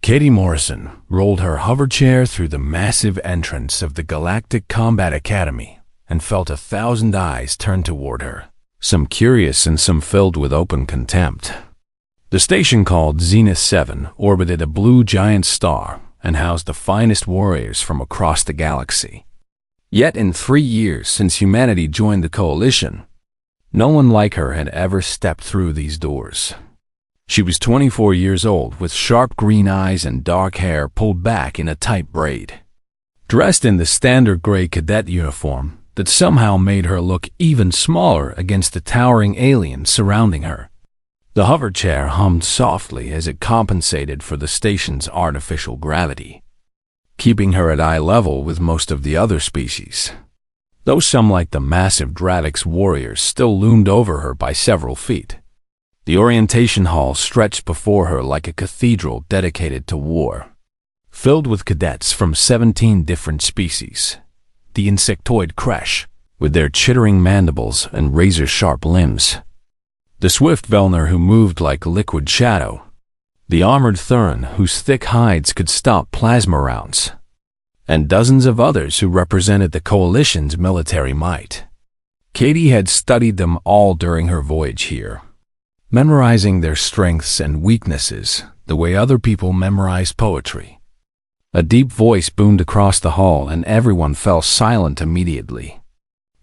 Katie Morrison rolled her hover chair through the massive entrance of the Galactic Combat Academy and felt 1,000 eyes turn toward her, some curious and some filled with open contempt. The station called Zenith 7 orbited a blue giant star and housed the finest warriors from across the galaxy. Yet in 3 years since humanity joined the coalition, no one like her had ever stepped through these doors. She was 24 years old with sharp green eyes and dark hair pulled back in a tight braid. Dressed in the standard gray cadet uniform that somehow made her look even smaller against the towering aliens surrounding her. The hover chair hummed softly as it compensated for the station's artificial gravity, keeping her at eye level with most of the other species, though some like the massive Dradix warriors still loomed over her by several feet. The orientation hall stretched before her like a cathedral dedicated to war, filled with cadets from 17 different species. The insectoid creche, with their chittering mandibles and razor-sharp limbs. The swift Velner who moved like liquid shadow. The armored Thurin whose thick hides could stop plasma rounds. And dozens of others who represented the Coalition's military might. Katie had studied them all during her voyage here, memorizing their strengths and weaknesses the way other people memorize poetry. A deep voice boomed across the hall and everyone fell silent immediately,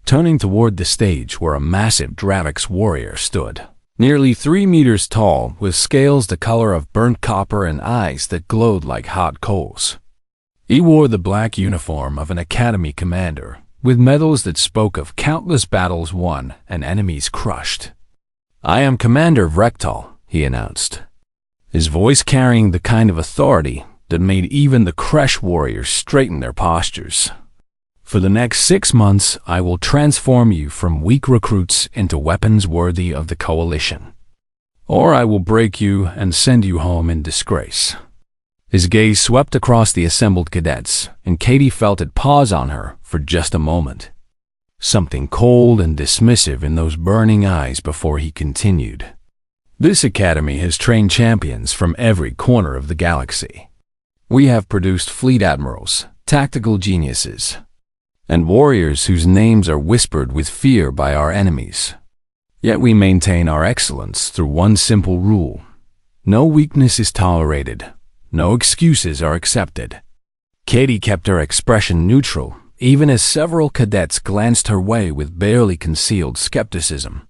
turning toward the stage where a massive Dravix warrior stood, nearly 3 meters tall, with scales the color of burnt copper and eyes that glowed like hot coals. He wore the black uniform of an academy commander, with medals that spoke of countless battles won and enemies crushed. "I am Commander Vrektal," he announced, his voice carrying the kind of authority that made even the creche warriors straighten their postures. "For the next 6 months, I will transform you from weak recruits into weapons worthy of the Coalition. Or I will break you and send you home in disgrace." His gaze swept across the assembled cadets, and Katie felt it pause on her for just a moment. Something cold and dismissive in those burning eyes before he continued. "This academy has trained champions from every corner of the galaxy. We have produced fleet admirals, tactical geniuses, and warriors whose names are whispered with fear by our enemies. Yet we maintain our excellence through one simple rule. No weakness is tolerated. No excuses are accepted." Katie kept her expression neutral, even as several cadets glanced her way with barely concealed skepticism.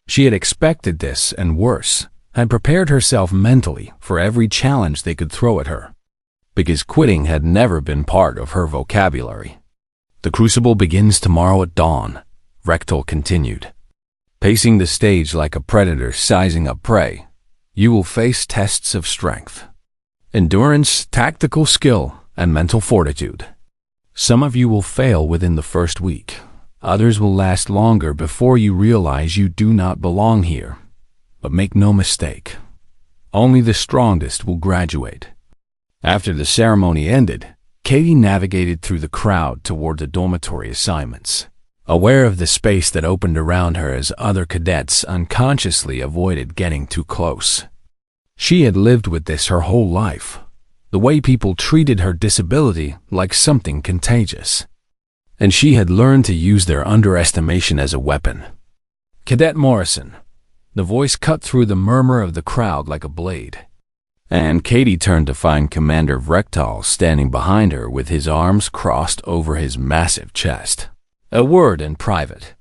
She had expected this and worse, and prepared herself mentally for every challenge they could throw at her, because quitting had never been part of her vocabulary. "The crucible begins tomorrow at dawn," Vrektal continued, pacing the stage like a predator sizing up prey. "You will face tests of strength, endurance, tactical skill, and mental fortitude. Some of you will fail within the first week. Others will last longer before you realize you do not belong here. But make no mistake, only the strongest will graduate." After the ceremony ended, Katie navigated through the crowd toward the dormitory assignments, aware of the space that opened around her as other cadets unconsciously avoided getting too close. She had lived with this her whole life, the way people treated her disability like something contagious. And she had learned to use their underestimation as a weapon. "Cadet Morrison," the voice cut through the murmur of the crowd like a blade. And Katie turned to find Commander Vrektal standing behind her with his arms crossed over his massive chest. "A word in private."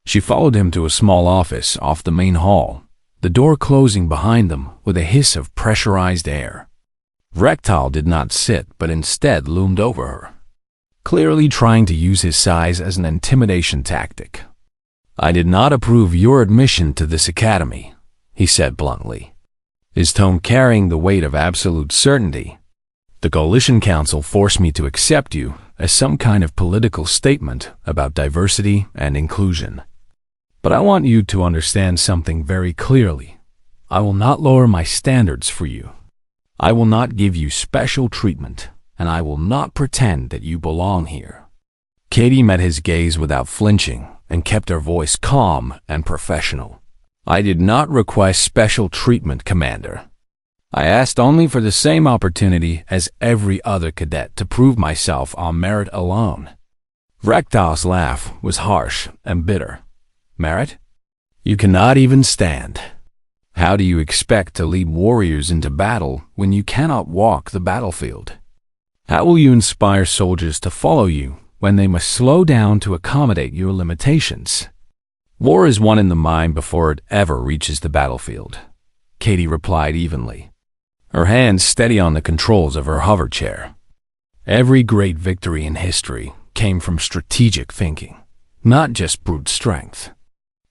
She followed him to a small office off the main hall, the door closing behind them with a hiss of pressurized air. Vrektal did not sit, but instead loomed over her, clearly trying to use his size as an intimidation tactic. "I did not approve your admission to this academy," he said bluntly, his tone carrying the weight of absolute certainty. "The Coalition Council forced me to accept you as some kind of political statement about diversity and inclusion. But I want you to understand something very clearly. I will not lower my standards for you. I will not give you special treatment, and I will not pretend that you belong here." Katie met his gaze without flinching and kept her voice calm and professional. "I did not request special treatment, Commander. I asked only for the same opportunity as every other cadet to prove myself on merit alone. Rectile's laugh was harsh and bitter. Merit? You cannot even stand. How do you expect to lead warriors into battle when you cannot walk the battlefield? How will you inspire soldiers to follow you when they must slow down to accommodate your limitations? War is won in the mind before it ever reaches the battlefield, Katie replied evenly, her hands steady on the controls of her hover chair. Every great victory in history came from strategic thinking, not just brute strength.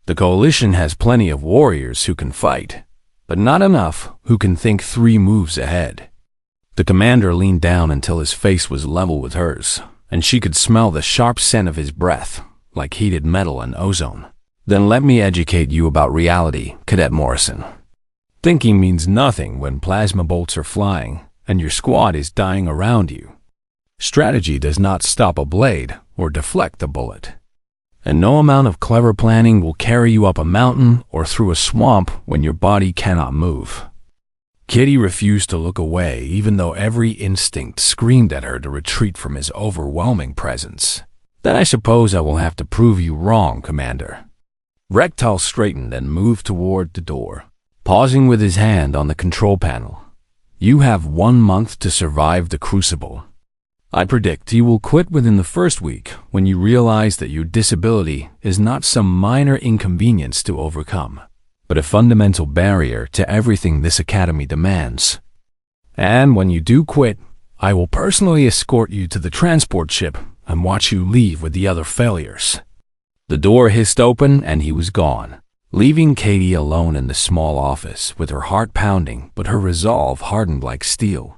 The coalition has plenty of warriors who can fight, but not enough who can think 3 moves ahead. The commander leaned down until his face was level with hers, and she could smell the sharp scent of his breath, like heated metal and ozone. Then let me educate you about reality, Cadet Morrison. Thinking means nothing when plasma bolts are flying and your squad is dying around you. Strategy does not stop a blade or deflect a bullet. And no amount of clever planning will carry you up a mountain or through a swamp when your body cannot move. Kitty refused to look away even though every instinct screamed at her to retreat from his overwhelming presence. Then I suppose I will have to prove you wrong, Commander. Rectile straightened and moved toward the door, pausing with his hand on the control panel. You have 1 month to survive the crucible. I predict you will quit within the first week when you realize that your disability is not some minor inconvenience to overcome, but a fundamental barrier to everything this academy demands. And when you do quit, I will personally escort you to the transport ship and watch you leave with the other failures. The door hissed open and he was gone, leaving Katie alone in the small office with her heart pounding but her resolve hardened like steel.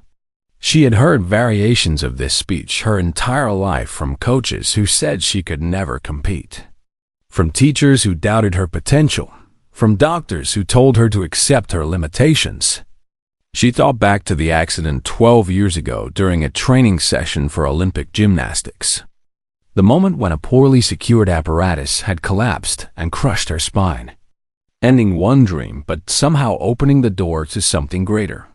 She had heard variations of this speech her entire life from coaches who said she could never compete, from teachers who doubted her potential, from doctors who told her to accept her limitations. She thought back to the accident 12 years ago during a training session for Olympic gymnastics. The moment when a poorly secured apparatus had collapsed and crushed her spine, ending one dream but somehow opening the door to something greater.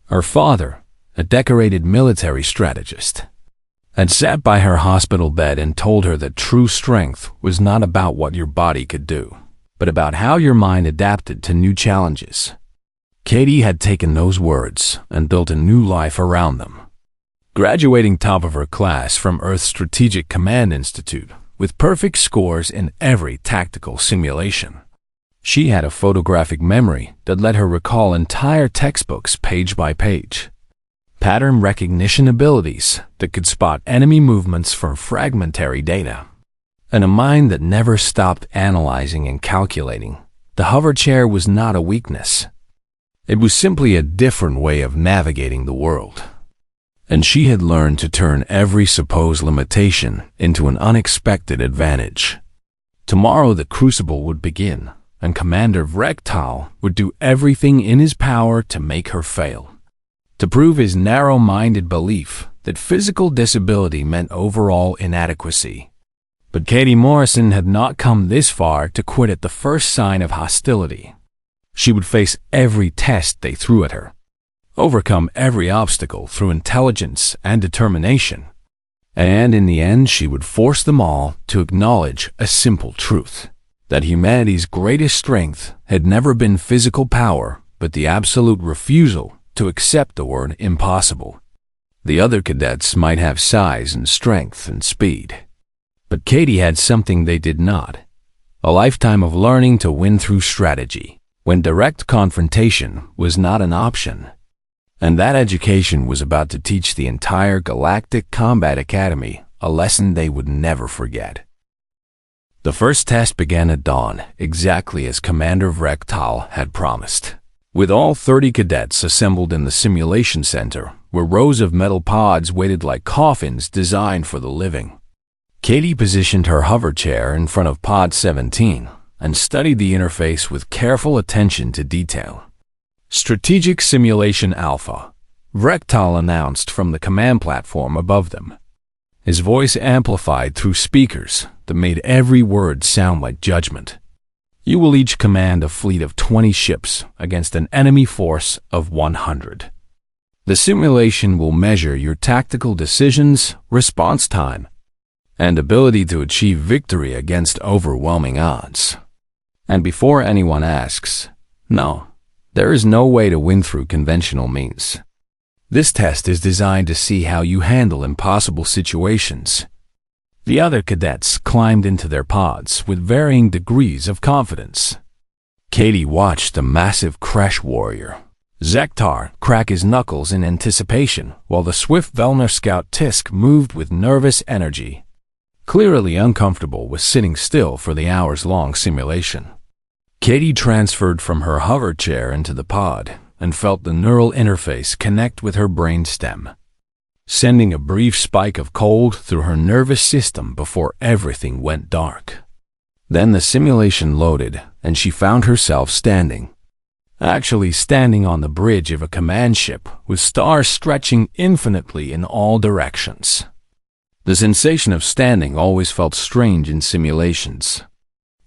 Her father, a decorated military strategist, had sat by her hospital bed and told her that true strength was not about what your body could do, but about how your mind adapted to new challenges. Katie had taken those words and built a new life around them, graduating top of her class from Earth's Strategic Command Institute with perfect scores in every tactical simulation. She had a photographic memory that let her recall entire textbooks page by page, pattern recognition abilities that could spot enemy movements from fragmentary data, and a mind that never stopped analyzing and calculating. The hover chair was not a weakness. It was simply a different way of navigating the world. And she had learned to turn every supposed limitation into an unexpected advantage. Tomorrow the crucible would begin, and Commander Rectile would do everything in his power to make her fail, to prove his narrow-minded belief that physical disability meant overall inadequacy. But Katie Morrison had not come this far to quit at the first sign of hostility. She would face every test they threw at her, overcome every obstacle through intelligence and determination, and in the end she would force them all to acknowledge a simple truth, that humanity's greatest strength had never been physical power, but the absolute refusal to accept the word impossible. The other cadets might have size and strength and speed, but Katie had something they did not, a lifetime of learning to win through strategy, when direct confrontation was not an option. And that education was about to teach the entire Galactic Combat Academy a lesson they would never forget. The first test began at dawn, exactly as Commander Rectile had promised. With all 30 cadets assembled in the simulation center, where rows of metal pods waited like coffins designed for the living. Katie positioned her hover chair in front of Pod 17 and studied the interface with careful attention to detail. Strategic Simulation Alpha, Rectile announced from the command platform above them, his voice amplified through speakers that made every word sound like judgment. You will each command a fleet of 20 ships against an enemy force of 100. The simulation will measure your tactical decisions, response time, and ability to achieve victory against overwhelming odds. And before anyone asks, no, there is no way to win through conventional means. This test is designed to see how you handle impossible situations. The other cadets climbed into their pods with varying degrees of confidence. Katie watched the massive Crash Warrior, Zektar, crack his knuckles in anticipation, while the swift Velner Scout Tisk moved with nervous energy, clearly uncomfortable with sitting still for the hours-long simulation. Katie transferred from her hover chair into the pod and felt the neural interface connect with her brainstem, sending a brief spike of cold through her nervous system before everything went dark. Then the simulation loaded, and she found herself standing on the bridge of a command ship with stars stretching infinitely in all directions. The sensation of standing always felt strange in simulations,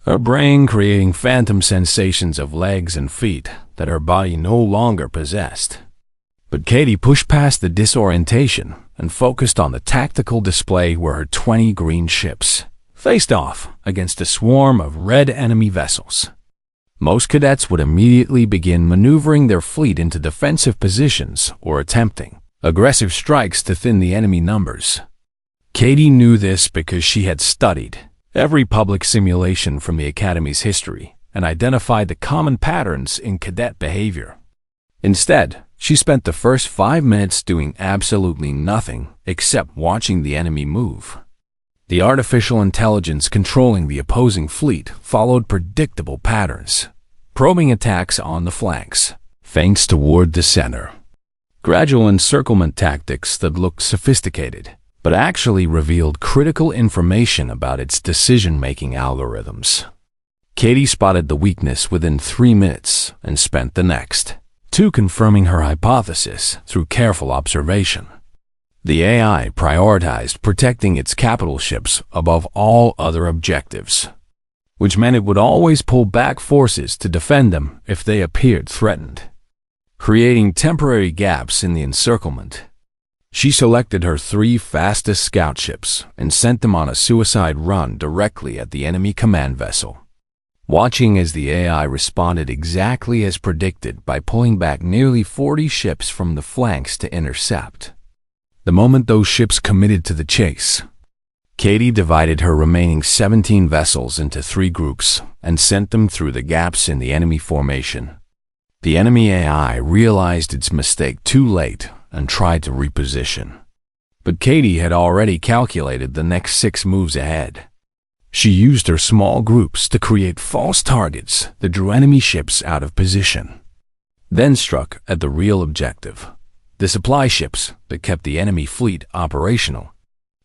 her brain creating phantom sensations of legs and feet that her body no longer possessed. But Katie pushed past the disorientation and focused on the tactical display where her 20 green ships faced off against a swarm of red enemy vessels. Most cadets would immediately begin maneuvering their fleet into defensive positions or attempting aggressive strikes to thin the enemy numbers. Katie knew this because she had studied every public simulation from the Academy's history and identified the common patterns in cadet behavior. Instead, she spent the first 5 minutes doing absolutely nothing except watching the enemy move. The artificial intelligence controlling the opposing fleet followed predictable patterns, probing attacks on the flanks, feints toward the center, gradual encirclement tactics that looked sophisticated, but actually revealed critical information about its decision-making algorithms. Katie spotted the weakness within 3 minutes and spent the next 2 confirming her hypothesis through careful observation. The AI prioritized protecting its capital ships above all other objectives, which meant it would always pull back forces to defend them if they appeared threatened, creating temporary gaps in the encirclement. She selected her 3 fastest scout ships and sent them on a suicide run directly at the enemy command vessel, watching as the AI responded exactly as predicted by pulling back nearly 40 ships from the flanks to intercept. The moment those ships committed to the chase, Katie divided her remaining 17 vessels into 3 groups and sent them through the gaps in the enemy formation. The enemy AI realized its mistake too late and tried to reposition. But Katie had already calculated the next 6 moves ahead. She used her small groups to create false targets that drew enemy ships out of position, then struck at the real objective, the supply ships that kept the enemy fleet operational.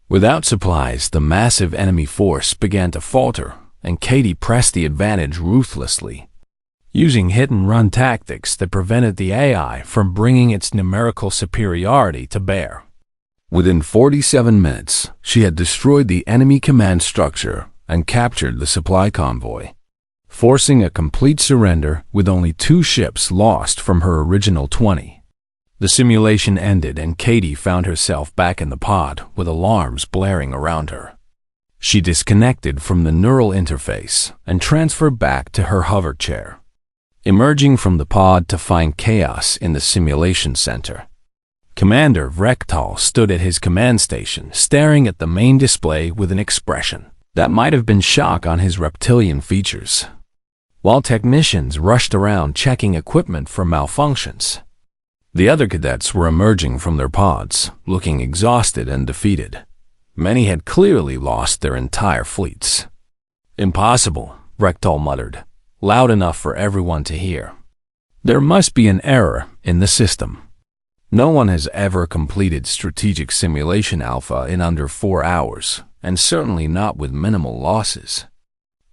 Without supplies, the massive enemy force began to falter, and Katie pressed the advantage ruthlessly, using hit-and-run tactics that prevented the AI from bringing its numerical superiority to bear. Within 47 minutes, she had destroyed the enemy command structure and captured the supply convoy, forcing a complete surrender with only 2 ships lost from her original 20. The simulation ended and Katie found herself back in the pod with alarms blaring around her. She disconnected from the neural interface and transferred back to her hover chair, emerging from the pod to find chaos in the simulation center. Commander Vrektal stood at his command station, staring at the main display with an expression that might have been shock on his reptilian features, while technicians rushed around checking equipment for malfunctions. The other cadets were emerging from their pods, looking exhausted and defeated. Many had clearly lost their entire fleets. "Impossible," Vrektal muttered, loud enough for everyone to hear. "There must be an error in the system. No one has ever completed strategic simulation alpha in under 4 hours, and certainly not with minimal losses."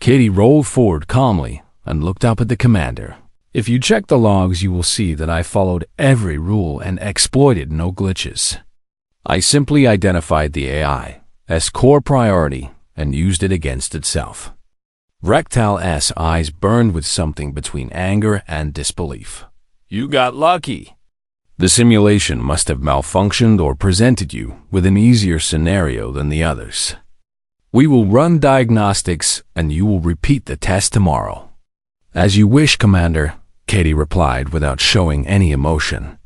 Katie rolled forward calmly and looked up at the commander. "If you check the logs, you will see that I followed every rule and exploited no glitches. I simply identified the AI as core priority and used it against itself." Rectal's eyes burned with something between anger and disbelief. You got lucky. The simulation must have malfunctioned or presented you with an easier scenario than the others. We will run diagnostics and you will repeat the test tomorrow. As you wish, Commander, Katie replied without showing any emotion.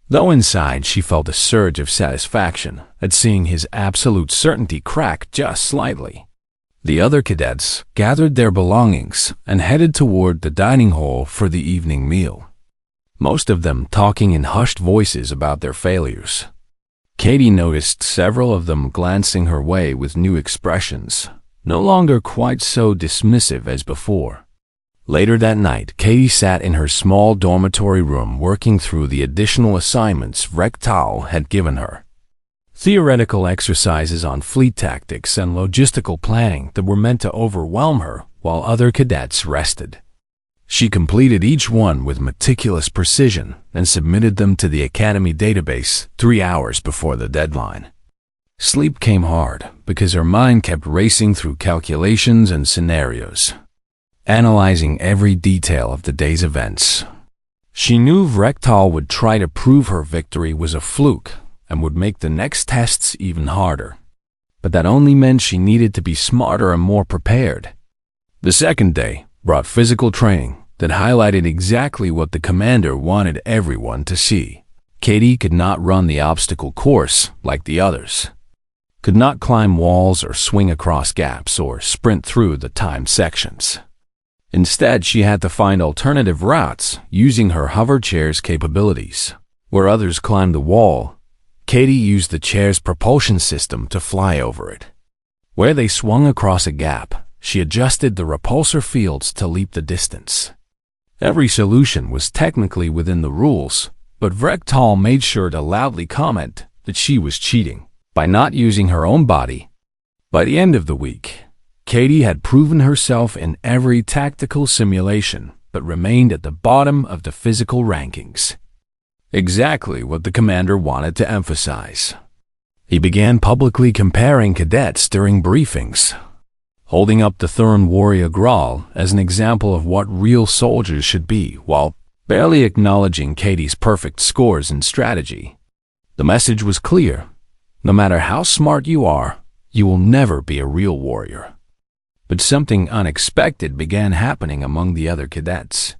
Though inside she felt a surge of satisfaction at seeing his absolute certainty crack just slightly. The other cadets gathered their belongings and headed toward the dining hall for the evening meal, most of them talking in hushed voices about their failures. Katie noticed several of them glancing her way with new expressions, no longer quite so dismissive as before. Later that night, Katie sat in her small dormitory room working through the additional assignments Rectal had given her. Theoretical exercises on fleet tactics and logistical planning that were meant to overwhelm her while other cadets rested. She completed each one with meticulous precision and submitted them to the Academy database 3 hours before the deadline. Sleep came hard because her mind kept racing through calculations and scenarios, analyzing every detail of the day's events. She knew Rectal would try to prove her victory was a fluke and would make the next tests even harder. But that only meant she needed to be smarter and more prepared. The second day brought physical training that highlighted exactly what the commander wanted everyone to see. Katie could not run the obstacle course like the others, could not climb walls or swing across gaps or sprint through the timed sections. Instead, she had to find alternative routes using her hover chair's capabilities. Where others climbed the wall, Katie used the chair's propulsion system to fly over it. Where they swung across a gap, she adjusted the repulsor fields to leap the distance. Every solution was technically within the rules, but Rectal made sure to loudly comment that she was cheating by not using her own body. By the end of the week, Katie had proven herself in every tactical simulation, but remained at the bottom of the physical rankings. Exactly what the commander wanted to emphasize. He began publicly comparing cadets during briefings, holding up the Thuran warrior Graal as an example of what real soldiers should be, while barely acknowledging Katie's perfect scores and strategy. The message was clear. No matter how smart you are, you will never be a real warrior. But something unexpected began happening among the other cadets.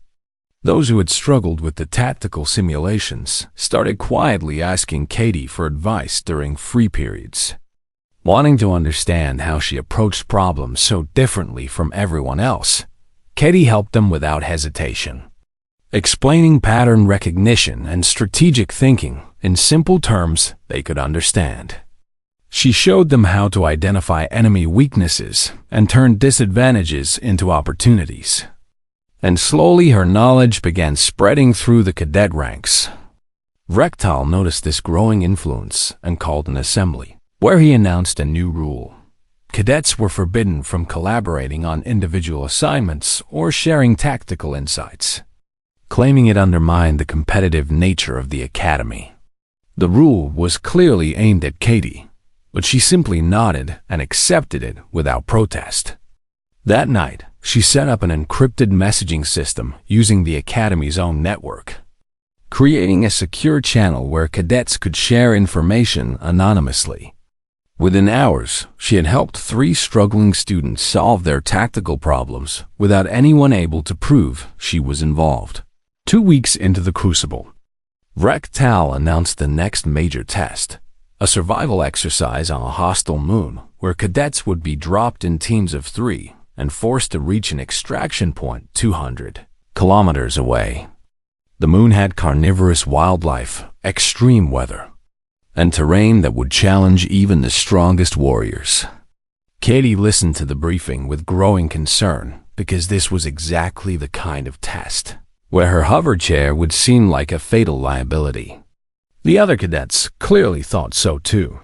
Those who had struggled with the tactical simulations started quietly asking Katie for advice during free periods. Wanting to understand how she approached problems so differently from everyone else, Katie helped them without hesitation, explaining pattern recognition and strategic thinking in simple terms they could understand. She showed them how to identify enemy weaknesses and turn disadvantages into opportunities. And slowly her knowledge began spreading through the cadet ranks. Rectal noticed this growing influence and called an assembly, where he announced a new rule. Cadets were forbidden from collaborating on individual assignments or sharing tactical insights, claiming it undermined the competitive nature of the academy. The rule was clearly aimed at Katie, but she simply nodded and accepted it without protest. That night, she set up an encrypted messaging system using the academy's own network, creating a secure channel where cadets could share information anonymously. Within hours, she had helped 3 struggling students solve their tactical problems without anyone able to prove she was involved. 2 weeks into the crucible, Rectal announced the next major test, a survival exercise on a hostile moon where cadets would be dropped in teams of 3 and forced to reach an extraction point 200 kilometers away. The moon had carnivorous wildlife, extreme weather, and terrain that would challenge even the strongest warriors. Katie listened to the briefing with growing concern because this was exactly the kind of test where her hover chair would seem like a fatal liability. The other cadets clearly thought so too,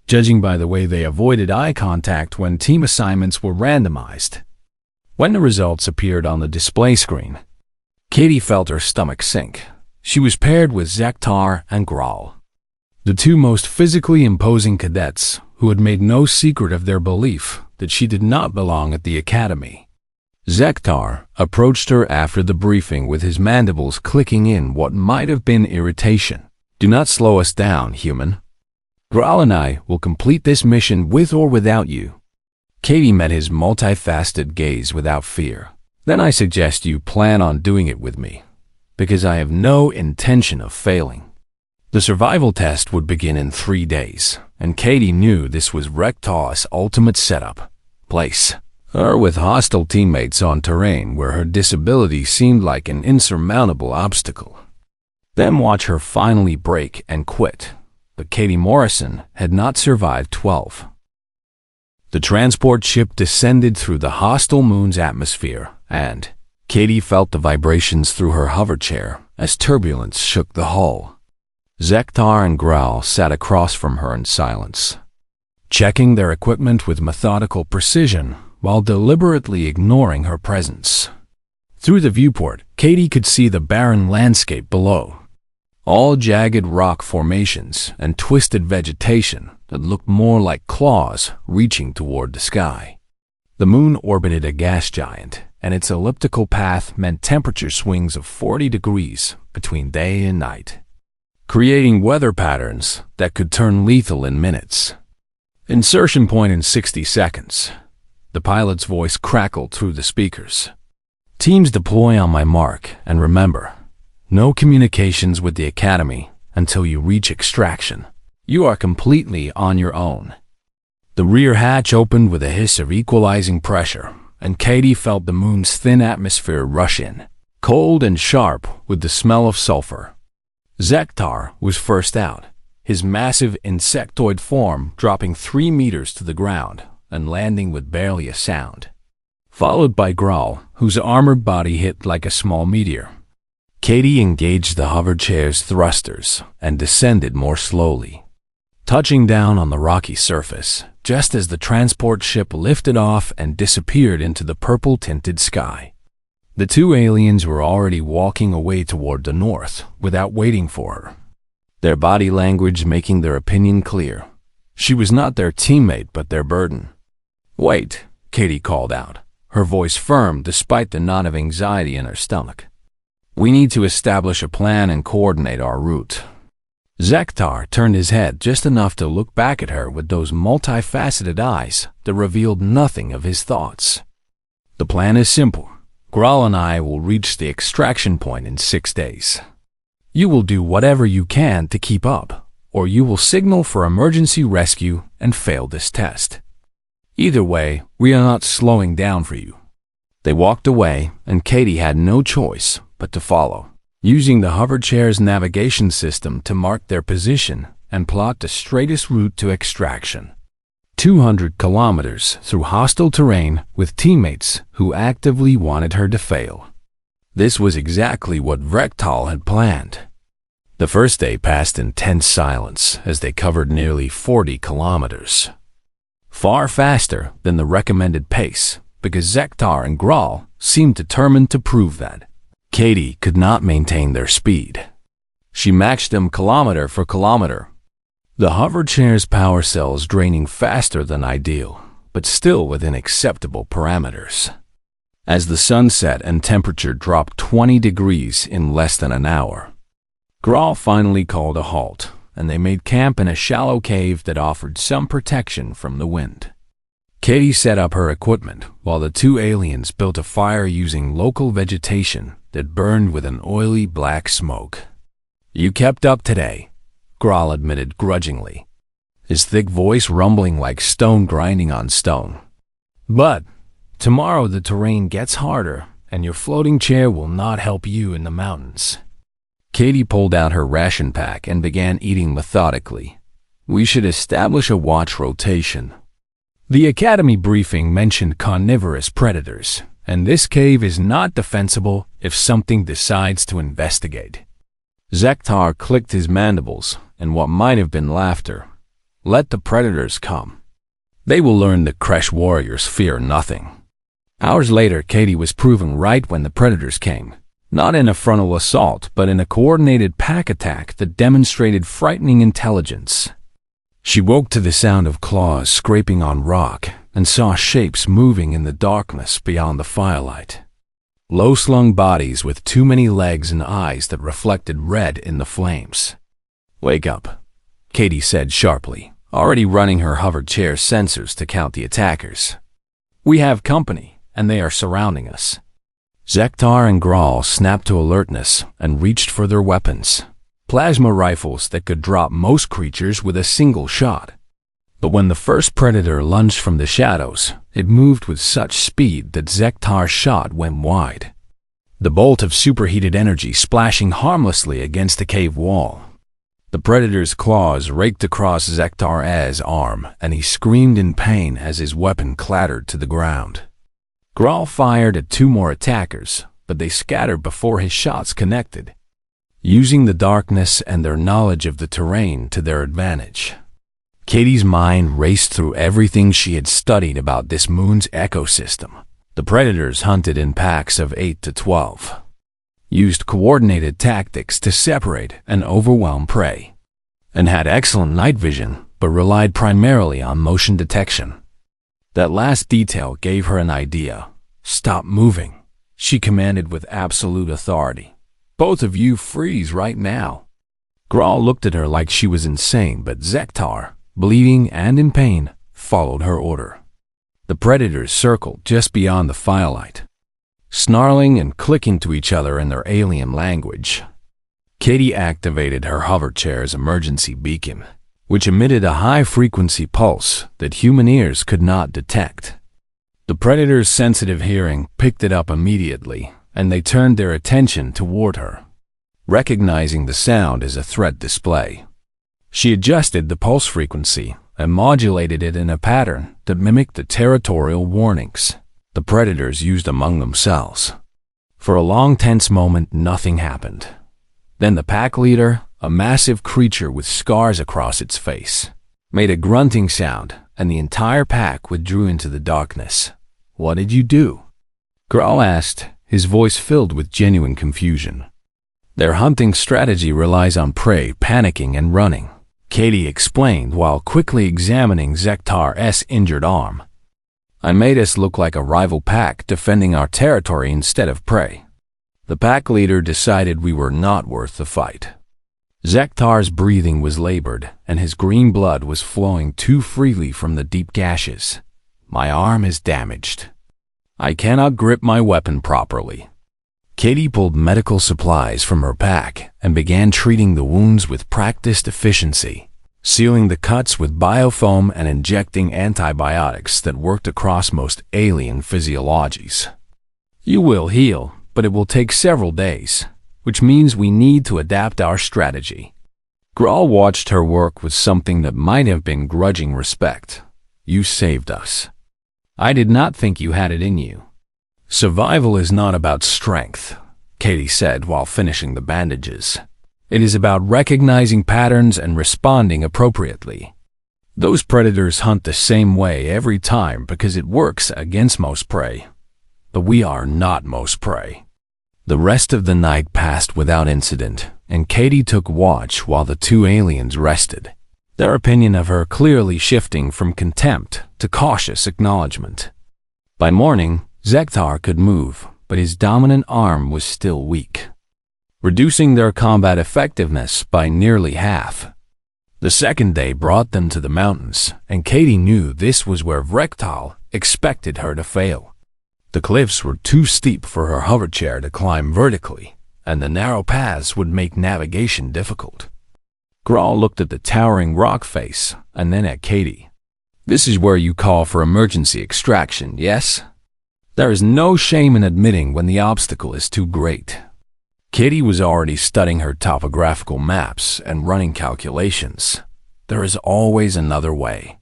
judging by the way they avoided eye contact when team assignments were randomized. When the results appeared on the display screen, Katie felt her stomach sink. She was paired with Zektar and Graal, the 2 most physically imposing cadets who had made no secret of their belief that she did not belong at the academy. Zektar approached her after the briefing with his mandibles clicking in what might have been irritation. "Do not slow us down, human. Graal and I will complete this mission with or without you." Katie met his multifaceted gaze without fear. "Then I suggest you plan on doing it with me, because I have no intention of failing." The survival test would begin in 3 days, and Katie knew this was Rektar's ultimate setup. Place her with hostile teammates on terrain where her disability seemed like an insurmountable obstacle. Then watch her finally break and quit. But Katie Morrison had not survived 12. The transport ship descended through the hostile moon's atmosphere, and Katie felt the vibrations through her hover chair as turbulence shook the hull. Zektar and Graal sat across from her in silence, checking their equipment with methodical precision while deliberately ignoring her presence. Through the viewport, Katie could see the barren landscape below, all jagged rock formations and twisted vegetation that looked more like claws reaching toward the sky. The moon orbited a gas giant, and its elliptical path meant temperature swings of 40 degrees between day and night, creating weather patterns that could turn lethal in minutes. "Insertion point in 60 seconds. The pilot's voice crackled through the speakers. "Teams deploy on my mark, and remember, no communications with the Academy until you reach extraction. You are completely on your own." The rear hatch opened with a hiss of equalizing pressure, and Katie felt the moon's thin atmosphere rush in, cold and sharp with the smell of sulfur. Zektar was first out, his massive insectoid form dropping 3 meters to the ground and landing with barely a sound, followed by Graal, whose armored body hit like a small meteor. Katie engaged the hover chair's thrusters and descended more slowly, touching down on the rocky surface just as the transport ship lifted off and disappeared into the purple-tinted sky. The 2 aliens were already walking away toward the north without waiting for her, their body language making their opinion clear. She was not their teammate but their burden. "Wait," Katie called out, her voice firm despite the knot of anxiety in her stomach. "We need to establish a plan and coordinate our route." Zektar turned his head just enough to look back at her with those multifaceted eyes that revealed nothing of his thoughts. "The plan is simple. Graal and I will reach the extraction point in 6 days. You will do whatever you can to keep up, or you will signal for emergency rescue and fail this test. Either way, we are not slowing down for you." They walked away, and Katie had no choice but to follow, using the hover chair's navigation system to mark their position and plot the straightest route to extraction. 200 kilometers through hostile terrain with teammates who actively wanted her to fail. This was exactly what Rektal had planned. The first day passed in tense silence as they covered nearly 40 kilometers. Far faster than the recommended pace, because Zektar and Graal seemed determined to prove that. Katie could not maintain their speed. She matched them kilometer for kilometer, the hover chair's power cells draining faster than ideal, but still within acceptable parameters. As the sun set and temperature dropped 20 degrees in less than an hour, Graal finally called a halt, and they made camp in a shallow cave that offered some protection from the wind. Katie set up her equipment while the 2 aliens built a fire using local vegetation that burned with an oily black smoke. "You kept up today," Graal admitted grudgingly, his thick voice rumbling like stone grinding on stone. "But tomorrow the terrain gets harder, and your floating chair will not help you in the mountains." Katie pulled out her ration pack and began eating methodically. "We should establish a watch rotation. The Academy briefing mentioned carnivorous predators, and this cave is not defensible if something decides to investigate." Zektar clicked his mandibles in what might have been laughter. "Let the predators come. They will learn that Kresh warriors fear nothing." Hours later, Katie was proven right when the predators came. Not in a frontal assault, but in a coordinated pack attack that demonstrated frightening intelligence. She woke to the sound of claws scraping on rock and saw shapes moving in the darkness beyond the firelight. Low-slung bodies with too many legs and eyes that reflected red in the flames. "Wake up," Katie said sharply, already running her hover chair sensors to count the attackers. "We have company, and they are surrounding us." Zektar and Grawl snapped to alertness and reached for their weapons, plasma rifles that could drop most creatures with a single shot. But when the first predator lunged from the shadows, it moved with such speed that Zektar's shot went wide, the bolt of superheated energy splashing harmlessly against the cave wall. The predator's claws raked across Zektar's arm, and he screamed in pain as his weapon clattered to the ground. Grawl fired at 2 more attackers, but they scattered before his shots connected, using the darkness and their knowledge of the terrain to their advantage. Katie's mind raced through everything she had studied about this moon's ecosystem. The predators hunted in packs of 8 to 12, used coordinated tactics to separate and overwhelm prey, and had excellent night vision but relied primarily on motion detection. That last detail gave her an idea. "Stop moving," she commanded with absolute authority. "Both of you freeze right now." Grawl looked at her like she was insane, but Zektar, bleeding and in pain, followed her order. The predators circled just beyond the firelight, snarling and clicking to each other in their alien language. Katie activated her hover chair's emergency beacon, which emitted a high-frequency pulse that human ears could not detect. The predator's sensitive hearing picked it up immediately, and they turned their attention toward her, recognizing the sound as a threat display. She adjusted the pulse frequency and modulated it in a pattern that mimicked the territorial warnings the predators used among themselves. For a long, tense moment, nothing happened. Then the pack leader, a massive creature with scars across its face, made a grunting sound, and the entire pack withdrew into the darkness. "What did you do?" Grawl asked, his voice filled with genuine confusion. "Their hunting strategy relies on prey panicking and running," Katie explained while quickly examining Zektar's injured arm. "I made us look like a rival pack defending our territory instead of prey. The pack leader decided we were not worth the fight." Zektar's breathing was labored, and his green blood was flowing too freely from the deep gashes. "My arm is damaged. I cannot grip my weapon properly." Katie pulled medical supplies from her pack and began treating the wounds with practiced efficiency, sealing the cuts with biofoam and injecting antibiotics that worked across most alien physiologies. "You will heal, but it will take several days, which means we need to adapt our strategy." Grawl watched her work with something that might have been grudging respect. "You saved us. I did not think you had it in you." "Survival is not about strength," Katie said while finishing the bandages. "It is about recognizing patterns and responding appropriately. Those predators hunt the same way every time because it works against most prey. But we are not most prey." The rest of the night passed without incident, and Katie took watch while the 2 aliens rested, their opinion of her clearly shifting from contempt to cautious acknowledgement. By morning, Zektar could move, but his dominant arm was still weak, reducing their combat effectiveness by nearly half. The second day brought them to the mountains, and Katie knew this was where Vrektal expected her to fail. The cliffs were too steep for her hover chair to climb vertically, and the narrow paths would make navigation difficult. Grawl looked at the towering rock face and then at Katie. "This is where you call for emergency extraction, yes? There is no shame in admitting when the obstacle is too great." Katie was already studying her topographical maps and running calculations. There is always another way.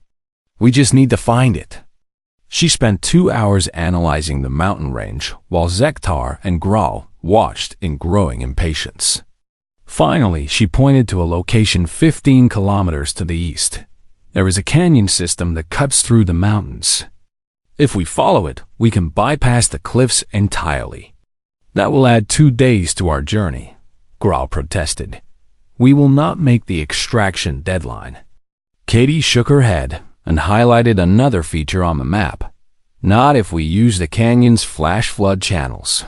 We just need to find it. She spent 2 hours analyzing the mountain range while Zektar and Grawl watched in growing impatience. Finally, she pointed to a location 15 kilometers to the east. There is a canyon system that cuts through the mountains. If we follow it, we can bypass the cliffs entirely. "That will add 2 days to our journey," Grawl protested. "We will not make the extraction deadline." Katie shook her head, and highlighted another feature on the map. Not if we use the canyon's flash flood channels.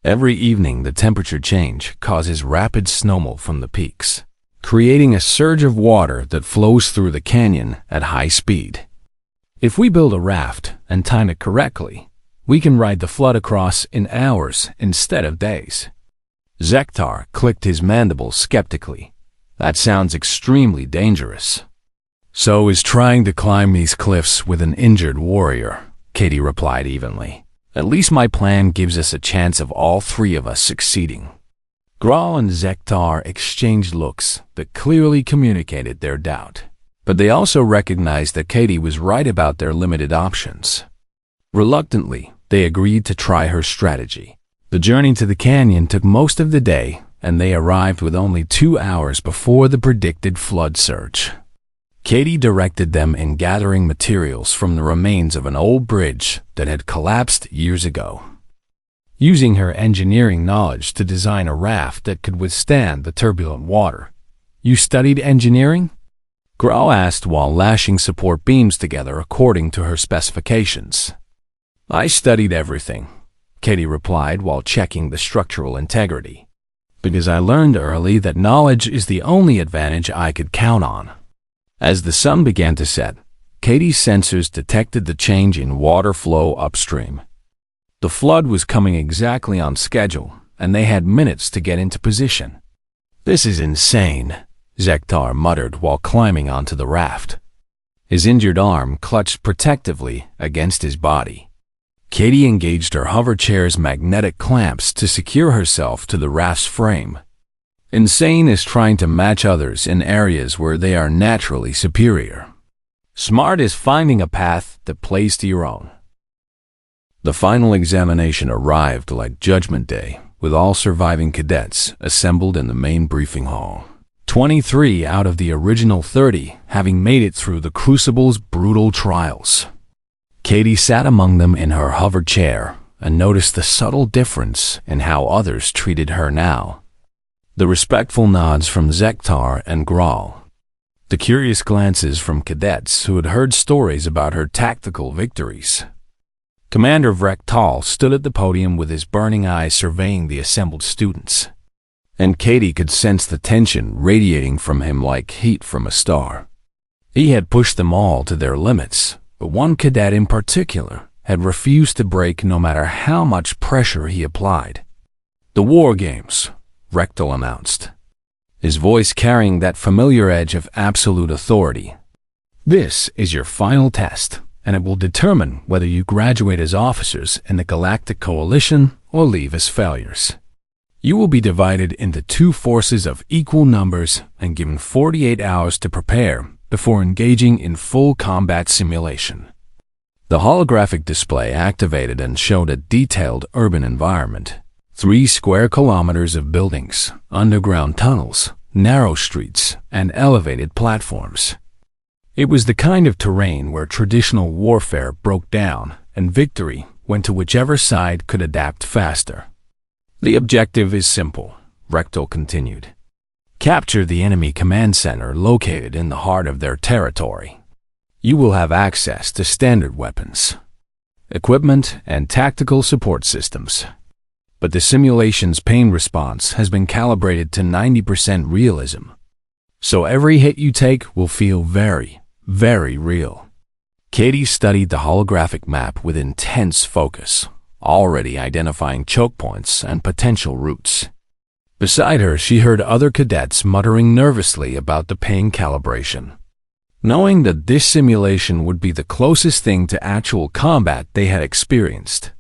Every evening, the temperature change causes rapid snowmelt from the peaks, creating a surge of water that flows through the canyon at high speed. If we build a raft and time it correctly, we can ride the flood across in hours instead of days. Zektar clicked his mandibles skeptically. That sounds extremely dangerous. So is trying to climb these cliffs with an injured warrior, Katie replied evenly. At least my plan gives us a chance of all three of us succeeding. Graal and Zektar exchanged looks that clearly communicated their doubt, but they also recognized that Katie was right about their limited options. Reluctantly, they agreed to try her strategy. The journey to the canyon took most of the day, and they arrived with only 2 hours before the predicted flood surge. Katie directed them in gathering materials from the remains of an old bridge that had collapsed years ago, using her engineering knowledge to design a raft that could withstand the turbulent water. You studied engineering? Graal asked while lashing support beams together according to her specifications. I studied everything, Katie replied while checking the structural integrity, because I learned early that knowledge is the only advantage I could count on. As the sun began to set, Katie's sensors detected the change in water flow upstream. The flood was coming exactly on schedule, and they had minutes to get into position. This is insane, Zektar muttered while climbing onto the raft. His injured arm clutched protectively against his body. Katie engaged her hover chair's magnetic clamps to secure herself to the raft's frame. Insane is trying to match others in areas where they are naturally superior. Smart is finding a path that plays to your own. The final examination arrived like Judgment Day, with all surviving cadets assembled in the main briefing hall. 23 out of the original 30 having made it through the Crucible's brutal trials. Katie sat among them in her hover chair and noticed the subtle difference in how others treated her now. The respectful nods from Zektar and Graal. The curious glances from cadets who had heard stories about her tactical victories. Commander Vrektal stood at the podium with his burning eyes surveying the assembled students, and Katie could sense the tension radiating from him like heat from a star. He had pushed them all to their limits, but one cadet in particular had refused to break no matter how much pressure he applied. The War Games, Vrektal announced, his voice carrying that familiar edge of absolute authority. This is your final test, and it will determine whether you graduate as officers in the Galactic Coalition or leave as failures. You will be divided into 2 forces of equal numbers and given 48 hours to prepare before engaging in full combat simulation. The holographic display activated and showed a detailed urban environment. 3 square kilometers of buildings, underground tunnels, narrow streets, and elevated platforms. It was the kind of terrain where traditional warfare broke down and victory went to whichever side could adapt faster. The objective is simple, Vrektal continued. Capture the enemy command center located in the heart of their territory. You will have access to standard weapons, equipment, and tactical support systems. But the simulation's pain response has been calibrated to 90% realism. So every hit you take will feel very, very real. Katie studied the holographic map with intense focus, already identifying choke points and potential routes. Beside her, she heard other cadets muttering nervously about the pain calibration. Knowing that this simulation would be the closest thing to actual combat they had experienced.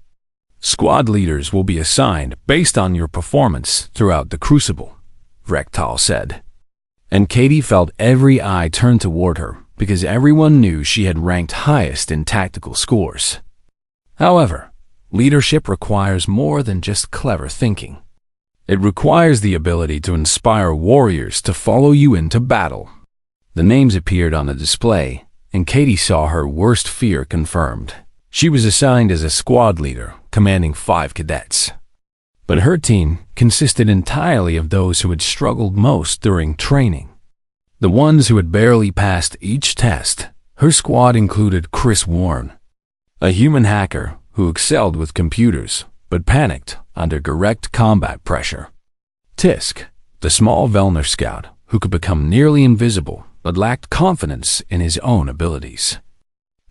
Squad leaders will be assigned based on your performance throughout the Crucible, Vrektal said. And Katie felt every eye turn toward her because everyone knew she had ranked highest in tactical scores. However, leadership requires more than just clever thinking. It requires the ability to inspire warriors to follow you into battle. The names appeared on the display, and Katie saw her worst fear confirmed. She was assigned as a squad leader, commanding 5 cadets. But her team consisted entirely of those who had struggled most during training. The ones who had barely passed each test, Her squad included Chris Warren, a human hacker who excelled with computers but panicked under direct combat pressure. Tisk, the small Velner scout who could become nearly invisible but lacked confidence in his own abilities.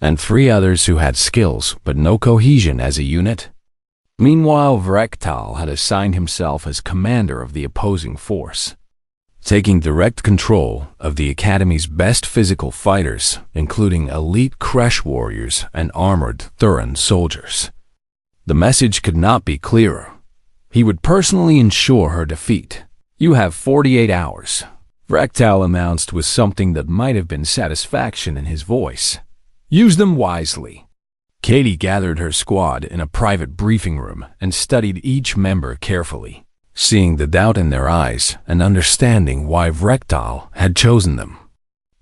And 3 others who had skills but no cohesion as a unit. Meanwhile, Vrektal had assigned himself as commander of the opposing force, taking direct control of the Academy's best physical fighters, including elite Kresh warriors and armored Thuran soldiers. The message could not be clearer. He would personally ensure her defeat. "You have 48 hours," Vrektal announced with something that might have been satisfaction in his voice. "Use them wisely." Katie gathered her squad in a private briefing room and studied each member carefully, seeing the doubt in their eyes and understanding why Vrektal had chosen them.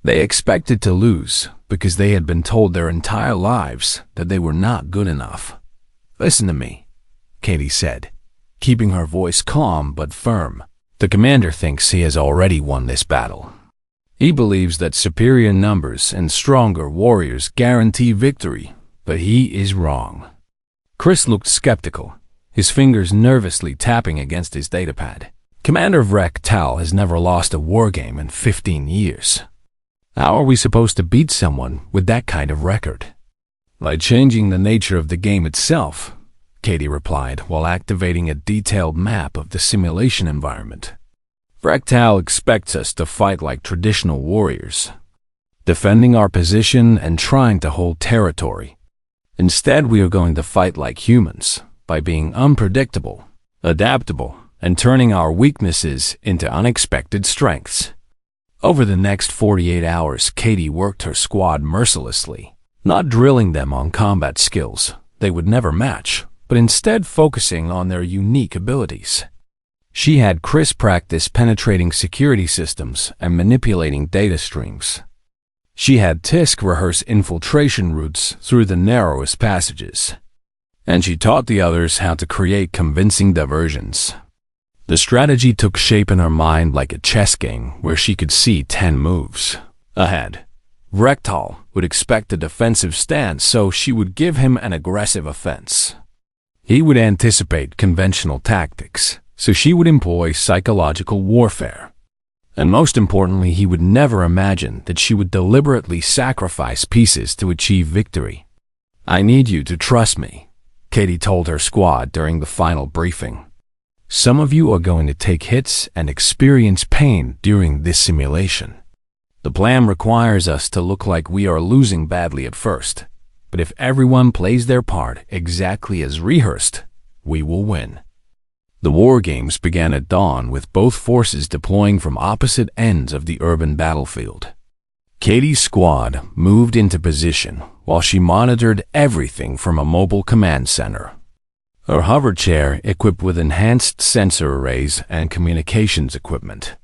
They expected to lose because they had been told their entire lives that they were not good enough. "Listen to me," Katie said, keeping her voice calm but firm. "The commander thinks he has already won this battle. He believes that superior numbers and stronger warriors guarantee victory, but he is wrong." Chris looked skeptical, his fingers nervously tapping against his datapad. "Commander Vrektal has never lost a war game in 15 years. How are we supposed to beat someone with that kind of record?" "By changing the nature of the game itself," Katie replied while activating a detailed map of the simulation environment. "Vrektal expects us to fight like traditional warriors, defending our position and trying to hold territory. Instead, we are going to fight like humans, by being unpredictable, adaptable, and turning our weaknesses into unexpected strengths." Over the next 48 hours, Katie worked her squad mercilessly, not drilling them on combat skills they would never match, but instead focusing on their unique abilities. She had Chris practice penetrating security systems and manipulating data streams. She had Tisk rehearse infiltration routes through the narrowest passages. And she taught the others how to create convincing diversions. The strategy took shape in her mind like a chess game where she could see 10 moves ahead. Vrektal would expect a defensive stance, so she would give him an aggressive offense. He would anticipate conventional tactics, so she would employ psychological warfare. And most importantly, he would never imagine that she would deliberately sacrifice pieces to achieve victory. "I need you to trust me," Katie told her squad during the final briefing. "Some of you are going to take hits and experience pain during this simulation. The plan requires us to look like we are losing badly at first, but if everyone plays their part exactly as rehearsed, we will win." The war games began at dawn with both forces deploying from opposite ends of the urban battlefield. Katie's squad moved into position while she monitored everything from a mobile command center. Her hover chair equipped with enhanced sensor arrays and communications equipment.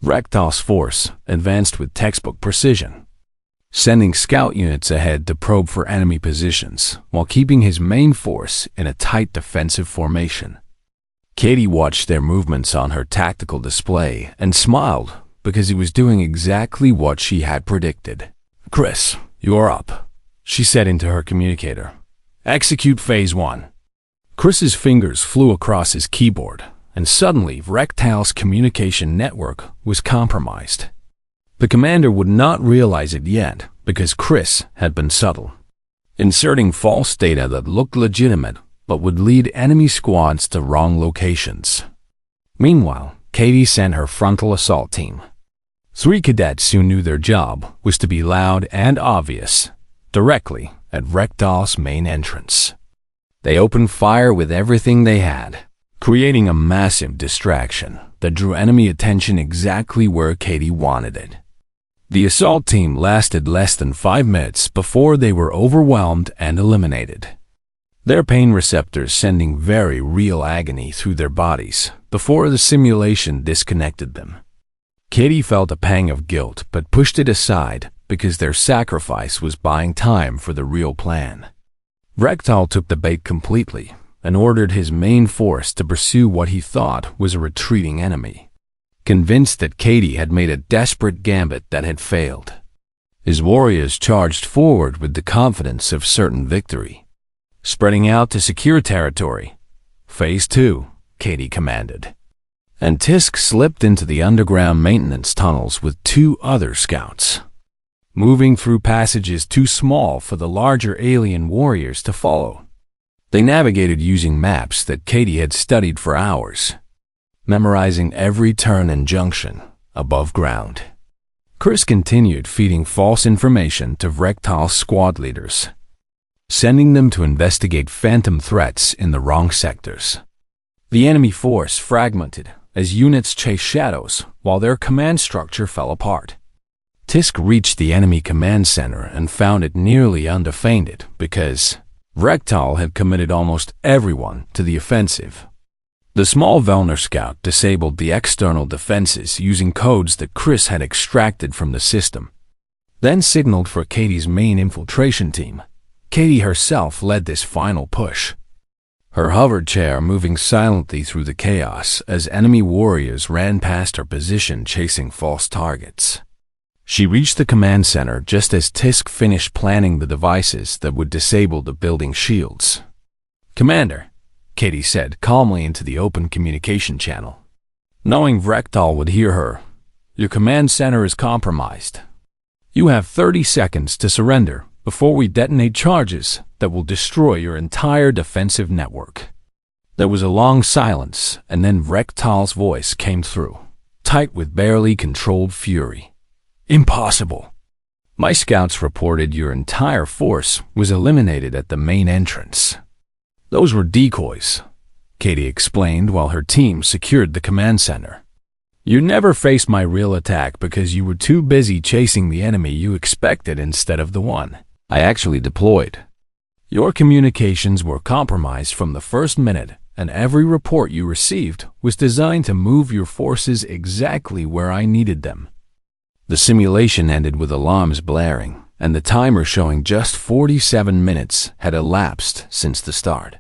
Vrektal's force advanced with textbook precision, sending scout units ahead to probe for enemy positions while keeping his main force in a tight defensive formation. Katie watched their movements on her tactical display and smiled because he was doing exactly what she had predicted. "Chris, you are up," she said into her communicator. "Execute Phase 1. Chris's fingers flew across his keyboard, and suddenly Vrektal's communication network was compromised. The commander would not realize it yet because Chris had been subtle, inserting false data that looked legitimate but would lead enemy squads to wrong locations. Meanwhile, Katie sent her frontal assault team. 3 cadets who knew their job was to be loud and obvious, directly at Vrektal's main entrance. They opened fire with everything they had, creating a massive distraction that drew enemy attention exactly where Katie wanted it. The assault team lasted less than 5 minutes before they were overwhelmed and eliminated, their pain receptors sending very real agony through their bodies before the simulation disconnected them. Katie felt a pang of guilt but pushed it aside because their sacrifice was buying time for the real plan. Vrektal took the bait completely and ordered his main force to pursue what he thought was a retreating enemy, convinced that Katie had made a desperate gambit that had failed. His warriors charged forward with the confidence of certain victory. "Spreading out to secure territory. Phase 2, Katie commanded. And Tisk slipped into the underground maintenance tunnels with 2 other scouts, moving through passages too small for the larger alien warriors to follow. They navigated using maps that Katie had studied for hours, memorizing every turn and junction above ground. Chris continued feeding false information to Vrektal's squad leaders, sending them to investigate phantom threats in the wrong sectors. The enemy force fragmented as units chased shadows while their command structure fell apart. Tisk reached the enemy command center and found it nearly undefended because Vrektal had committed almost everyone to the offensive. The small Velner scout disabled the external defenses using codes that Chris had extracted from the system, then signaled for Katie's main infiltration team. Katie herself led this final push, her hover chair moving silently through the chaos as enemy warriors ran past her position chasing false targets. She reached the command center just as Tisk finished planning the devices that would disable the building shields. "Commander," Katie said calmly into the open communication channel, knowing Vrektal would hear her, "your command center is compromised. You have 30 seconds to surrender before we detonate charges that will destroy your entire defensive network." There was a long silence, and then Vrektal's voice came through, tight with barely controlled fury. "Impossible. My scouts reported your entire force was eliminated at the main entrance. Those were decoys," Katie explained while her team secured the command center. "You never faced my real attack because you were too busy chasing the enemy you expected instead of the one I actually deployed. Your communications were compromised from the first minute, and every report you received was designed to move your forces exactly where I needed them." The simulation ended with alarms blaring, and the timer showing just 47 minutes had elapsed since the start.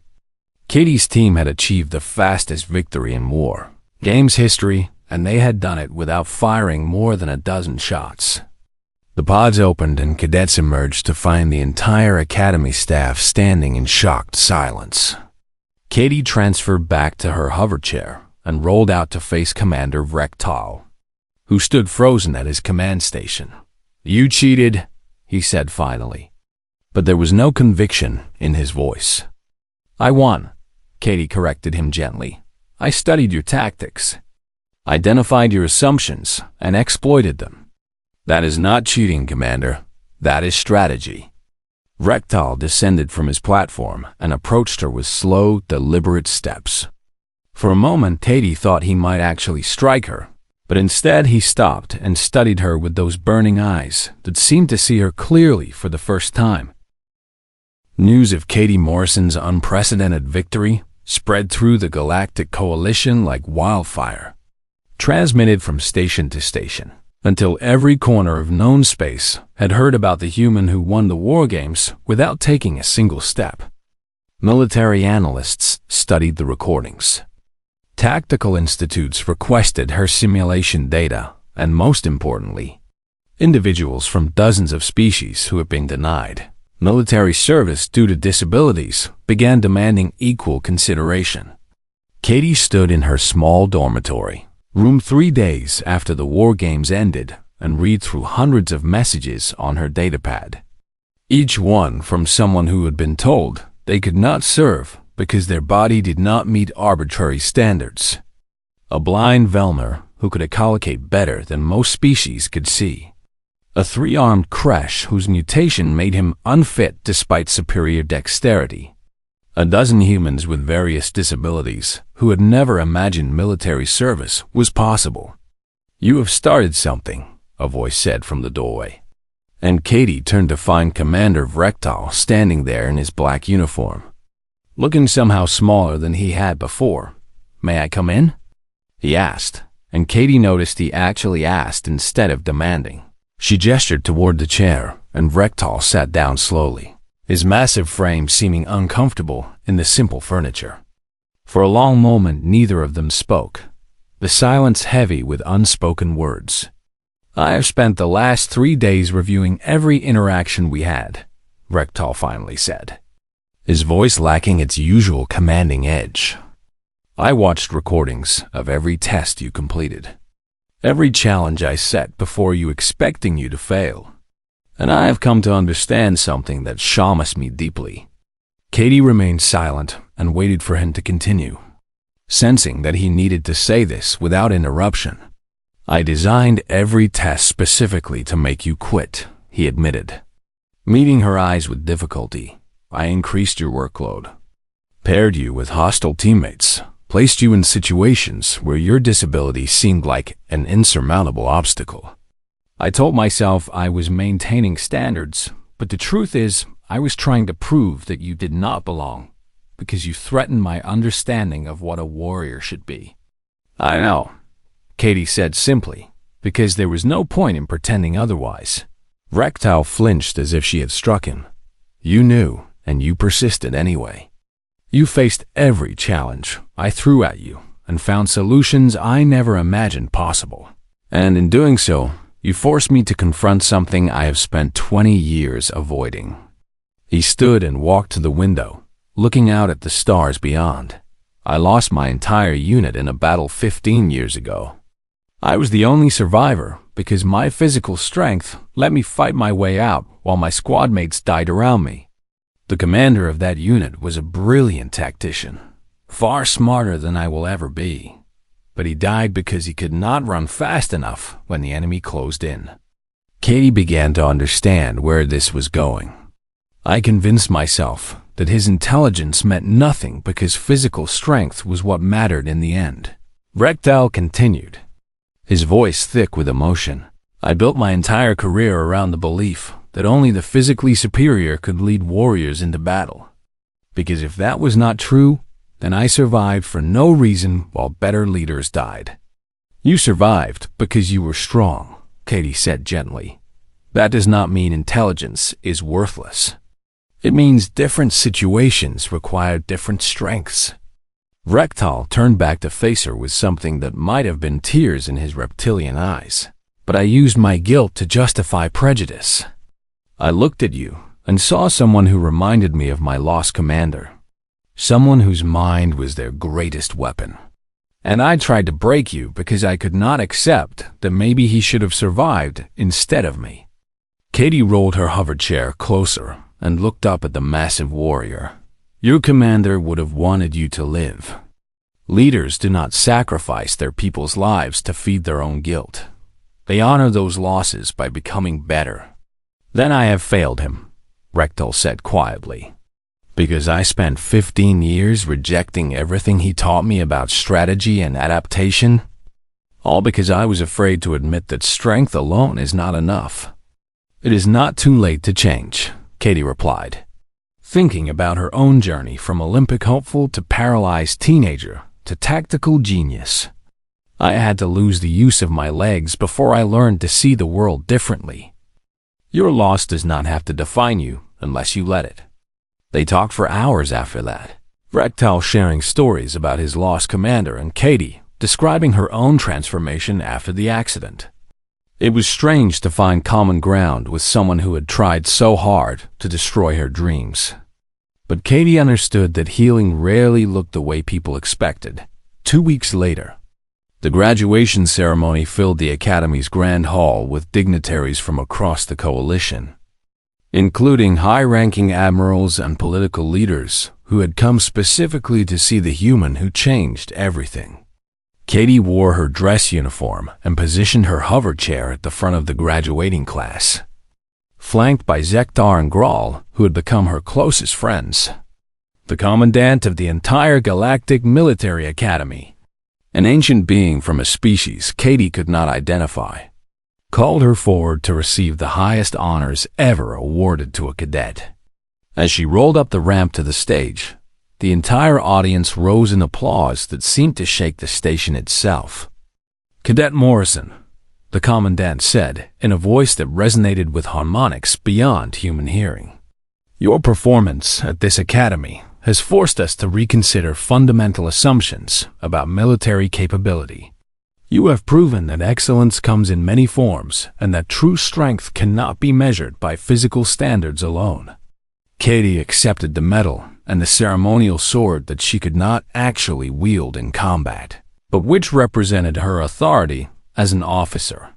Katie's team had achieved the fastest victory in war games history, and they had done it without firing more than a dozen shots. The pods opened and cadets emerged to find the entire academy staff standing in shocked silence. Katie transferred back to her hover chair and rolled out to face Commander Vrektal, who stood frozen at his command station. "You cheated," he said finally, but there was no conviction in his voice. "I won," Katie corrected him gently. "I studied your tactics, identified your assumptions, and exploited them." "That is not cheating, Commander. That is strategy." Vrektal descended from his platform and approached her with slow, deliberate steps. For a moment, Katie thought he might actually strike her, but instead he stopped and studied her with those burning eyes that seemed to see her clearly for the first time. News of Katie Morrison's unprecedented victory spread through the Galactic Coalition like wildfire, transmitted from station to station, until every corner of known space had heard about the human who won the war games without taking a single step. Military analysts studied the recordings. Tactical institutes requested her simulation data, and most importantly, individuals from dozens of species who had been denied military service due to disabilities began demanding equal consideration. Katie stood in her small dormitory room 3 days after the war games ended and read through hundreds of messages on her datapad, each one from someone who had been told they could not serve because their body did not meet arbitrary standards. A blind Velner who could echolocate better than most species could see. A 3-armed Kresh whose mutation made him unfit despite superior dexterity. A dozen humans with various disabilities who had never imagined military service was possible. "You have started something," a voice said from the doorway. And Katie turned to find Commander Vrektal standing there in his black uniform, looking somehow smaller than he had before. "May I come in?" he asked, and Katie noticed he actually asked instead of demanding. She gestured toward the chair, and Vrektal sat down slowly, his massive frame seeming uncomfortable in the simple furniture. For a long moment, neither of them spoke, the silence heavy with unspoken words. I have spent the last 3 days reviewing every interaction we had, Rektal finally said, his voice lacking its usual commanding edge. I watched recordings of every test you completed, every challenge I set before you expecting you to fail. And I have come to understand something that shamans me deeply. Katie remained silent and waited for him to continue, sensing that he needed to say this without interruption. I designed every test specifically to make you quit, he admitted. Meeting her eyes with difficulty, I increased your workload, paired you with hostile teammates, placed you in situations where your disability seemed like an insurmountable obstacle. I told myself I was maintaining standards, but the truth is I was trying to prove that you did not belong, because you threatened my understanding of what a warrior should be. I know, Katie said simply, because there was no point in pretending otherwise. Rektal flinched as if she had struck him. You knew, and you persisted anyway. You faced every challenge I threw at you and found solutions I never imagined possible. And in doing so, you forced me to confront something I have spent 20 years avoiding. He stood and walked to the window, looking out at the stars beyond. I lost my entire unit in a battle 15 years ago. I was the only survivor because my physical strength let me fight my way out while my squad mates died around me. The commander of that unit was a brilliant tactician, far smarter than I will ever be. But he died because he could not run fast enough when the enemy closed in. Katie began to understand where this was going. I convinced myself that his intelligence meant nothing because physical strength was what mattered in the end. Rektal continued, his voice thick with emotion. I built my entire career around the belief that only the physically superior could lead warriors into battle. Because if that was not true, then I survived for no reason while better leaders died. You survived because you were strong, Katie said gently. That does not mean intelligence is worthless. It means different situations require different strengths. Rektal turned back to face her with something that might have been tears in his reptilian eyes. But I used my guilt to justify prejudice. I looked at you and saw someone who reminded me of my lost commander. Someone whose mind was their greatest weapon. And I tried to break you because I could not accept that maybe he should have survived instead of me. Katie rolled her hover chair closer and looked up at the massive warrior. Your commander would have wanted you to live. Leaders do not sacrifice their people's lives to feed their own guilt. They honor those losses by becoming better. Then I have failed him, Rektal said quietly. Because I spent 15 years rejecting everything he taught me about strategy and adaptation? All because I was afraid to admit that strength alone is not enough. It is not too late to change, Katie replied, thinking about her own journey from Olympic hopeful to paralyzed teenager to tactical genius. I had to lose the use of my legs before I learned to see the world differently. Your loss does not have to define you unless you let it. They talked for hours after that, Rektal sharing stories about his lost commander and Katie describing her own transformation after the accident. It was strange to find common ground with someone who had tried so hard to destroy her dreams. But Katie understood that healing rarely looked the way people expected. 2 weeks later, the graduation ceremony filled the Academy's Grand Hall with dignitaries from across the coalition, including high-ranking admirals and political leaders who had come specifically to see the human who changed everything. Katie wore her dress uniform and positioned her hover chair at the front of the graduating class, flanked by Zektar and Graal, who had become her closest friends. The commandant of the entire Galactic Military Academy, an ancient being from a species Katie could not identify, called her forward to receive the highest honors ever awarded to a cadet. As she rolled up the ramp to the stage, the entire audience rose in applause that seemed to shake the station itself. Cadet Morrison, the commandant said in a voice that resonated with harmonics beyond human hearing. Your performance at this academy has forced us to reconsider fundamental assumptions about military capability. You have proven that excellence comes in many forms and that true strength cannot be measured by physical standards alone. Katie accepted the medal and the ceremonial sword that she could not actually wield in combat, but which represented her authority as an officer.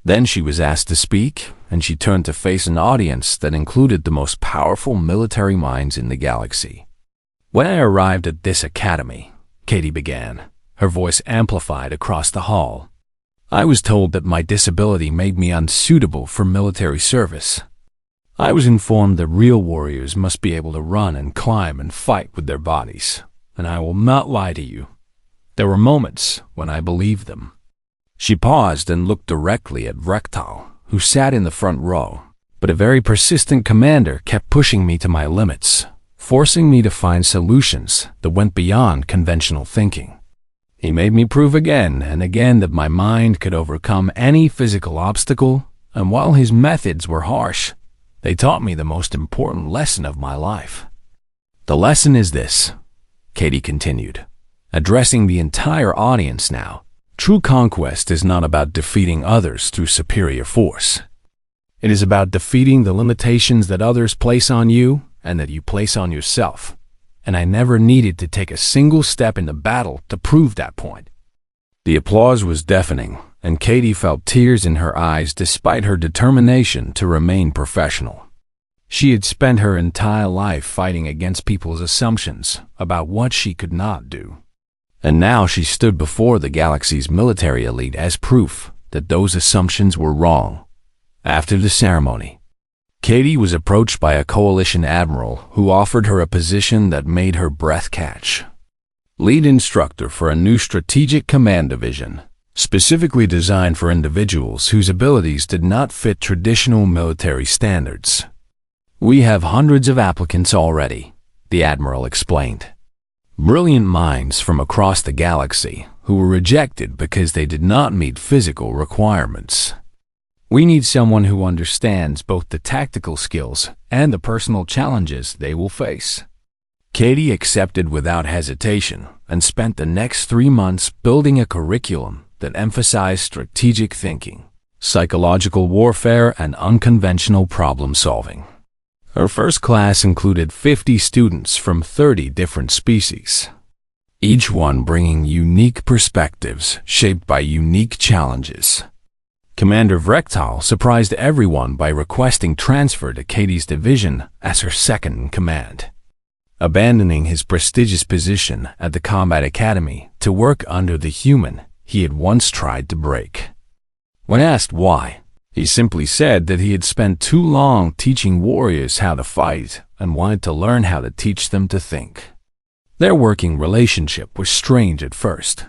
Then she was asked to speak, and she turned to face an audience that included the most powerful military minds in the galaxy. When I arrived at this academy, Katie began, her voice amplified across the hall, I was told that my disability made me unsuitable for military service. I was informed that real warriors must be able to run and climb and fight with their bodies, and I will not lie to you. There were moments when I believed them. She paused and looked directly at Rektal, who sat in the front row, but a very persistent commander kept pushing me to my limits, forcing me to find solutions that went beyond conventional thinking. He made me prove again and again that my mind could overcome any physical obstacle, and while his methods were harsh, they taught me the most important lesson of my life. The lesson is this, Katie continued, addressing the entire audience now. True conquest is not about defeating others through superior force. It is about defeating the limitations that others place on you and that you place on yourself. And I never needed to take a single step in the battle to prove that point. The applause was deafening, and Katie felt tears in her eyes despite her determination to remain professional. She had spent her entire life fighting against people's assumptions about what she could not do. And now she stood before the galaxy's military elite as proof that those assumptions were wrong. After the ceremony, Katie was approached by a coalition admiral who offered her a position that made her breath catch. Lead instructor for a new strategic command division, specifically designed for individuals whose abilities did not fit traditional military standards. We have hundreds of applicants already, the admiral explained. Brilliant minds from across the galaxy who were rejected because they did not meet physical requirements. We need someone who understands both the tactical skills and the personal challenges they will face. Katie accepted without hesitation and spent the next 3 months building a curriculum that emphasized strategic thinking, psychological warfare, and unconventional problem solving. Her first class included 50 students from 30 different species, each one bringing unique perspectives shaped by unique challenges. Commander Rektal surprised everyone by requesting transfer to Katie's division as her second in command, abandoning his prestigious position at the Combat Academy to work under the human he had once tried to break. When asked why, he simply said that he had spent too long teaching warriors how to fight and wanted to learn how to teach them to think. Their working relationship was strange at first,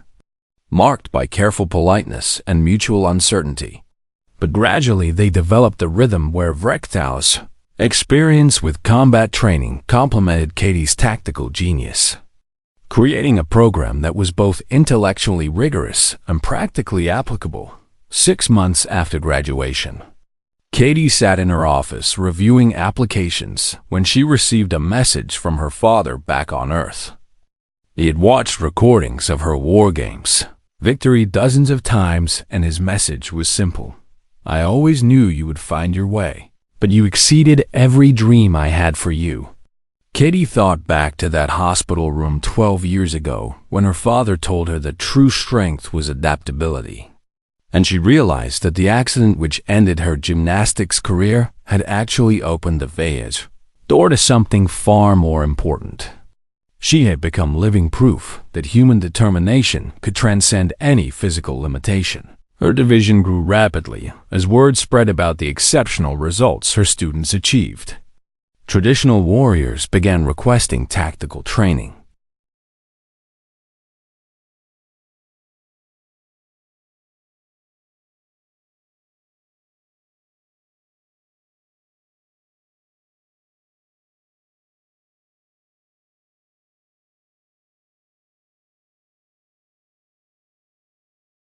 marked by careful politeness and mutual uncertainty. But gradually they developed a rhythm where Rektal's experience with combat training complemented Katie's tactical genius, creating a program that was both intellectually rigorous and practically applicable. 6 months after graduation, Katie sat in her office reviewing applications when she received a message from her father back on Earth. He had watched recordings of her war games, victory dozens of times, and his message was simple. I always knew you would find your way, but you exceeded every dream I had for you. Katie thought back to that hospital room 12 years ago when her father told her that true strength was adaptability. And she realized that the accident which ended her gymnastics career had actually opened the Veya's door to something far more important. She had become living proof that human determination could transcend any physical limitation. Her division grew rapidly as word spread about the exceptional results her students achieved. Traditional warriors began requesting tactical training,